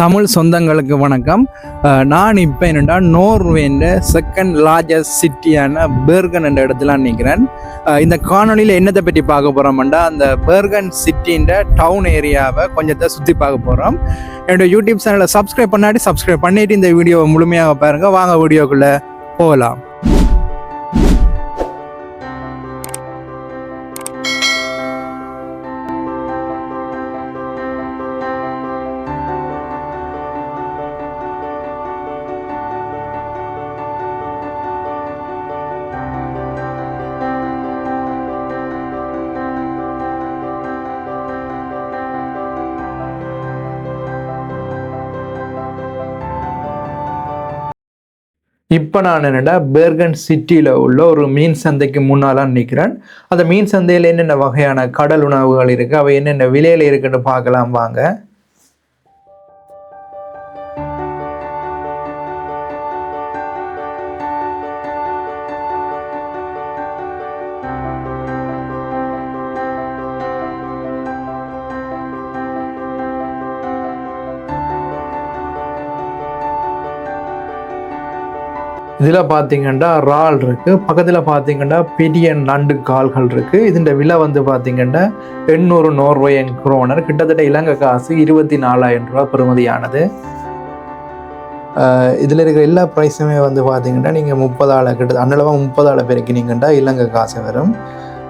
தமிழ் சொந்தங்களுக்கு வணக்கம். நான் இப்போ என்னென்னா நோர்வேன்ற செகண்ட் லார்ஜஸ்ட் சிட்டியான பெர்கன் என்ற இடத்துல நிற்கிறேன். இந்த காணொலியில் என்னத்தை பற்றி பார்க்க போகிறோம்னா, அந்த பெர்கன் சிட்டின்ற டவுன் ஏரியாவை கொஞ்சத்தை சுற்றி பார்க்க போகிறோம். என்னோடய யூடியூப் சேனலை சப்ஸ்கிரைப் பண்ணிவிட்டு இந்த வீடியோவை முழுமையாக பாருங்கள். வாங்க வீடியோக்குள்ளே போகலாம். இப்போ நான் என்னென்னா பெர்கன் சிட்டியில் உள்ள ஒரு மீன் சந்தைக்கு முன்னால் நிற்கிறேன். அந்த மீன் சந்தையில் என்னென்ன வகையான கடல் உணவுகள் இருக்குது, அவை என்னென்ன விலையில் இருக்குன்னு பார்க்கலாம் வாங்க. இதில் பார்த்தீங்கன்னா இறால் இருக்குது, பக்கத்தில் பார்த்தீங்கன்னா பெரிய நண்டு கால்கள் இருக்குது. இதோட விலை வந்து பார்த்தீங்கன்னா 800 நோர்வேயன் குரோனர், கிட்டத்தட்ட இலங்கை காசு 24,000 ரூபா பெறுமதியானது. இதில் இருக்கிற எல்லா ப்ரைஸுமே வந்து பார்த்தீங்கன்னா நீங்கள் 30 கிட்ட அன்னளவாக 30 பெருக்கினீங்கன்னா இலங்கை காசு வரும்.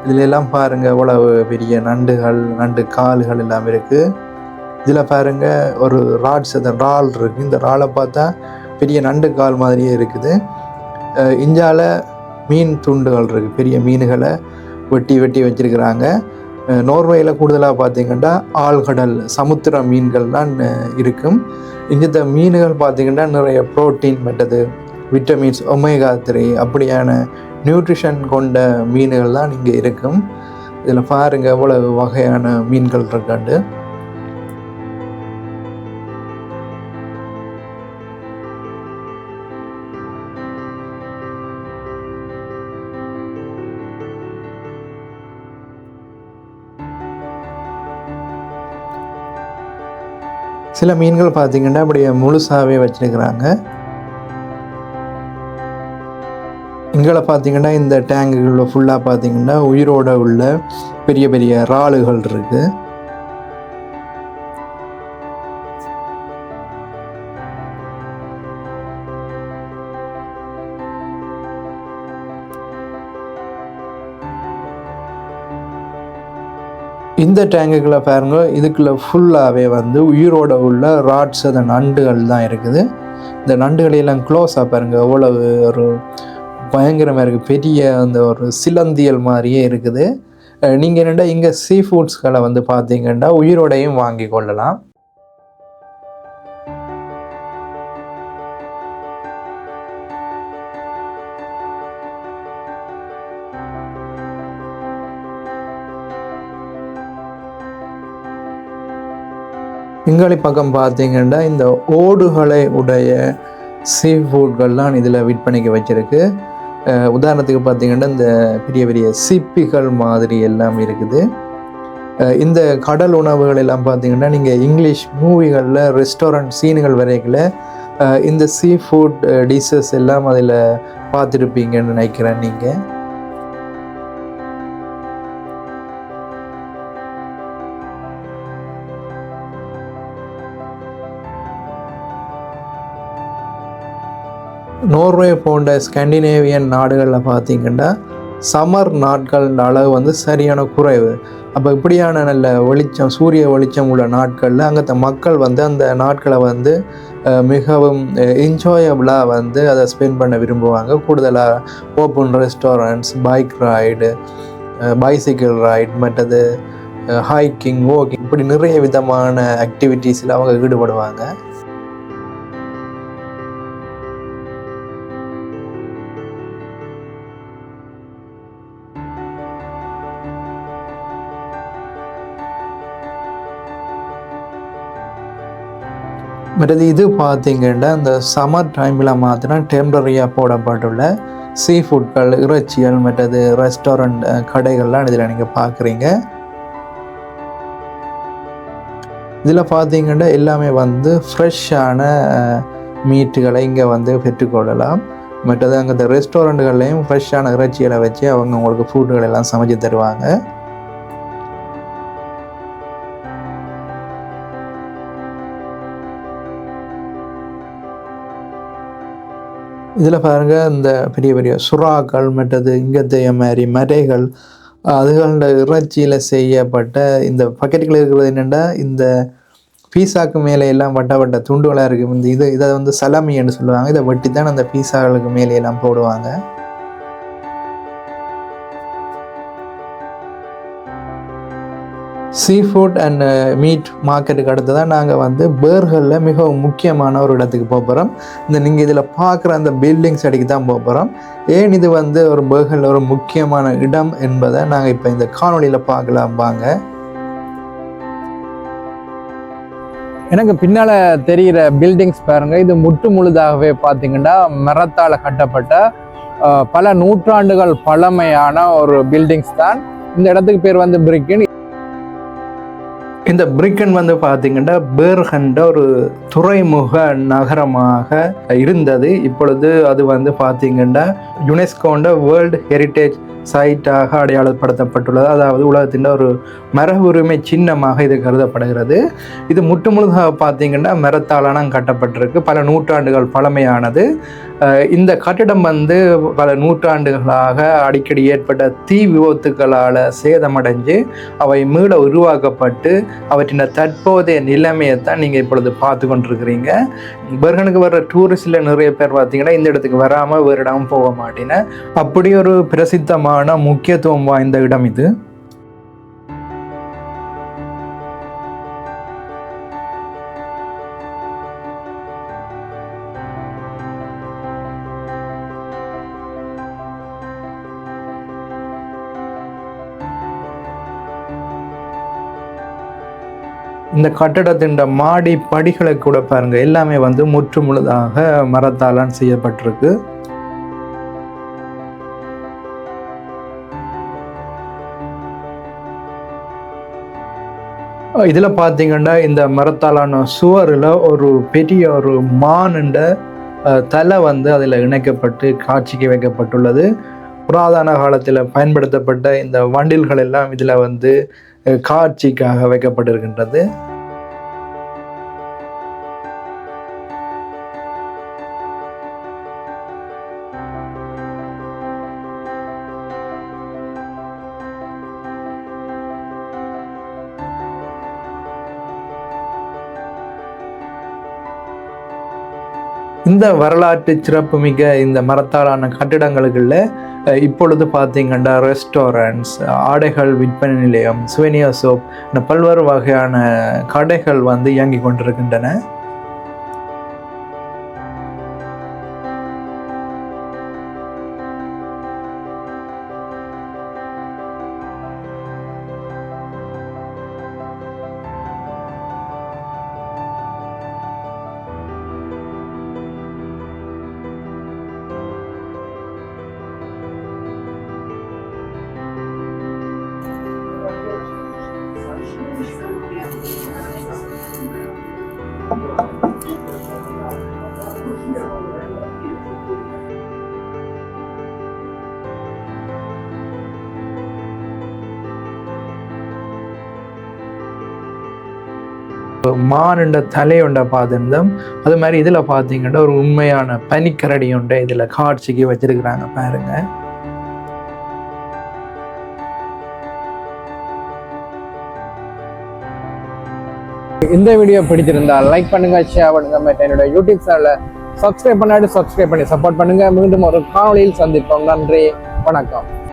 இதில் எல்லாம் பாருங்கள் எவ்வளவு பெரிய நண்டுகள், நண்டு கால்கள் எல்லாம் இருக்குது. இதில் பாருங்கள் ஒரு இறால் இருக்குது. இந்த இறாலை பார்த்தா பெரிய நண்டு கால் மாதிரியே இருக்குது. இஞ்சால மீன் துண்டுகள் இருக்குது, பெரிய மீன்களை வெட்டி வச்சிருக்கிறாங்க. நோர்வேயில் கூடுதலாக பார்த்திங்கன்னா ஆழ்கடல் சமுத்திர மீன்கள்லாம் இருக்கும். இந்த மீன்கள் பார்த்திங்கன்னா நிறைய ப்ரோட்டீன் மற்றது விட்டமின்ஸ் ஒமேகா 3 அப்படியான நியூட்ரிஷன் கொண்ட மீன்கள் தான் இங்கே இருக்கும். இதில் பாருங்கள் எவ்வளவு வகையான மீன்கள் இருக்காண்டு. சில மீன்கள் பார்த்திங்கன்னா அப்படியே முழுசாகவே வச்சுருக்கிறாங்க. இங்கே பார்த்திங்கன்னா இந்த டேங்குகளில் ஃபுல்லாக பார்த்திங்கன்னா உயிரோட உள்ள பெரிய பெரிய இறாலுகள் இருக்குது. இந்த டேங்குகளை பாருங்க, இதுக்குள்ள ஃபுல்லாகவே வந்து உயிரோட உள்ள ராட்ஸ் அந்த நண்டுகள் தான் இருக்குது. இந்த நண்டுகளையெல்லாம் க்ளோஸாக பாருங்கள் எவ்வளவு ஒரு பயங்கரமாக இருக்குது, பெரிய அந்த ஒரு சிலந்தியல் மாதிரியே இருக்குது. நீங்கள் என்னென்னா இங்கே சீ ஃபுட்ஸ்களை வந்து பார்த்தீங்கன்னா உயிரோடையும் வாங்கி கொள்ளலாம். இங்காளி பக்கம் பார்த்தீங்கன்னா இந்த ஓடுகளை உடைய சீ ஃபுட்கள்லாம் இதில் விற்பனைக்கு வச்சிருக்கு. உதாரணத்துக்கு பார்த்தீங்கன்னா இந்த பெரிய பெரிய சிப்பிகள் மாதிரி எல்லாம் இருக்குது. இந்த கடல் உணவுகள் எல்லாம் பார்த்தீங்கன்னா நீங்கள் இங்கிலீஷ் மூவிகளில் ரெஸ்டாரண்ட் சீனுகள் வரைக்கும் இந்த சீ ஃபுட் டிஷ்ஷஸ் எல்லாம் அதில் பார்த்துருப்பீங்கன்னு நினைக்கிறேன். நீங்கள் நோர்வே போன்ற ஸ்கண்டினேவியன் நாடுகளில் பார்த்திங்கன்னா சம்மர் நாட்கள் அளவு வந்து சரியான குறைவு. அப்போ இப்படியான நல்ல வெளிச்சம், சூரிய வெளிச்சம் உள்ள நாட்களில் அங்கே மக்கள் வந்து அந்த நாட்களை வந்து மிகவும் என்ஜாயபுளாக வந்து அதை ஸ்பெண்ட் பண்ண விரும்புவாங்க. கூடுதலாக open restaurants, bike ride, bicycle ride, மற்றது ஹைக்கிங், வாக்கிங், இப்படி நிறைய விதமான ஆக்டிவிட்டீஸில் அவங்க ஈடுபடுவாங்க. மற்றது இது பார்த்திங்கன்னா இந்த சம்மர் டைமில் மாத்தினா டெம்பரரியாக போடப்பட்டுள்ள சீ ஃபுட்கள், இறைச்சிகள், மற்றது ரெஸ்டாரண்ட் கடைகள்லாம் இதில் நீங்கள் பார்க்குறீங்க. இதில் பார்த்தீங்கன்னா எல்லாமே வந்து ஃப்ரெஷ்ஷான மீட்டுகளை இங்கே வந்து பெற்றுக்கொள்ளலாம். மற்றது அங்கே இந்த ரெஸ்டாரண்ட்டுகள்லையும் ஃப்ரெஷ்ஷான இறைச்சிகளை வச்சு அவங்க உங்களுக்கு ஃபுட்டுகள் எல்லாம் சமைச்சு தருவாங்க. இதில் பாருங்கள் இந்த பெரிய பெரிய சுறாக்கள் மற்றது இங்கத்தைய மாதிரி மரைகள் அதுகளோட இறைச்சியில் செய்யப்பட்ட இந்த பக்கெட்டுகள் இருக்கிறது என்னென்னா இந்த பீஸாக்கு மேலே எல்லாம் வட்ட வட்ட துண்டுகளாக இருக்குது. இந்த இதை வந்து சலாமின்னு சொல்லுவாங்க. இதை வெட்டி தான் அந்த பீஸாக்களுக்கு மேலே எல்லாம் போடுவாங்க. சீ ஃபுட் அண்ட் மீட் மார்க்கெட்டுக்கு அடுத்து தான் நாங்கள் வந்து பேர்களில் மிகவும் முக்கியமான ஒரு இடத்துக்கு போகிறோம். நீங்கள் இதில் பார்க்குற அந்த பில்டிங்ஸ் அடிக்கு தான் போகிறோம். ஏன் இது வந்து ஒரு பேர்களில் ஒரு முக்கியமான இடம் என்பதை நாங்கள் இப்போ இந்த காணொலியில் பார்க்கலாம் வாங்க. எனக்கு பின்னால் தெரிகிற பில்டிங்ஸ் பாருங்கள், இது முற்று முழுதாகவே பார்த்தீங்கன்னா மரத்தால் கட்டப்பட்ட பல நூற்றாண்டுகள் பழமையான ஒரு பில்டிங்ஸ் தான். இந்த இடத்துக்கு பேர் வந்து பிரிக்கின். இந்த பிரிக்கன் வந்து பார்த்திங்கன்னா பேர்கண்ட ஒரு துறைமுக நகரமாக இருந்தது. இப்பொழுது அது வந்து பார்த்திங்கன்னா யுனெஸ்கோண்ட வேர்ல்டு ஹெரிட்டேஜ் சைட்டாக அடையாளப்படுத்தப்பட்டுள்ளது. அதாவது உலகத்தின் ஒரு மரபு உரிமை சின்னமாக இது கருதப்படுகிறது. இது முழுதாக பார்த்திங்கன்னா மரத்தாலான கட்டப்பட்டிருக்கு. பல நூற்றாண்டுகள் பழமையானது. இந்த கட்டிடம் வந்து பல நூற்றாண்டுகளாக அடிக்கடி ஏற்பட்ட தீ விபத்துக்களால் சேதமடைஞ்சு அவை மீள உருவாக்கப்பட்டு அவற்றின் தற்போதைய நிலைமையை தான் நீங்கள் இப்பொழுது பார்த்து கொண்டிருக்கிறீங்க. பெர்கனுக்கு வர்ற டூரிஸ்டில் நிறைய பேர் பார்த்தீங்கன்னா இந்த இடத்துக்கு வராமல் வேறு இடம் போக மாட்டேன்னு. அப்படி ஒரு பிரசித்தமான முக்கியத்துவம் வாய்ந்த இடம் இது. இந்த கட்டடத்தின் மாடி படிகளை கூட பாருங்க, எல்லாமே வந்து முற்று முழுதாக மரத்தாலான் செய்யப்பட்டிருக்கு. இதில் பார்த்தீங்கன்னா இந்த மரத்தாலான சுவரில் ஒரு பெரிய ஒரு மானுண்ட தலை வந்து அதில் இணைக்கப்பட்டு காட்சிக்கு வைக்கப்பட்டுள்ளது. புராதன காலத்தில் பயன்படுத்தப்பட்ட இந்த வண்டில்கள் எல்லாம் இதில் வந்து காட்சிக்காக வைக்கப்பட்டிருக்கின்றது. இந்த வரலாற்று சிறப்புமிக்க இந்த மரத்தாலான கட்டிடங்களுக்குள்ள இப்பொழுது பார்த்தீங்கன்னா ரெஸ்டாரண்ட்ஸ், ஆடைகள் விற்பனை நிலையம், சுவெனியர் ஷாப், பல்வேறு வகையான கடைகள் வந்து இயங்கி கொண்டிருக்கின்றன. மானுண்ட தலையுண்ட பார்த்துருந்தோம். அது மாதிரி இதில் பார்த்தீங்கன்னா ஒரு உண்மையான பனிக்கரடி உண்டை இதில் காட்சிக்கு வச்சிருக்கிறாங்க பாருங்க. இந்த வீடியோ பிடிச்சிருந்தால் லைக் பண்ணுங்க, ஷேர் பண்ணுங்க, என்னோட யூடியூப் சேனலை சப்ஸ்கிரைப் பண்ணாடி சப்ஸ்கிரைப் பண்ணி சப்போர்ட் பண்ணுங்க. மீண்டும் ஒரு காணொலியில் சந்திப்போம். நன்றி, வணக்கம்.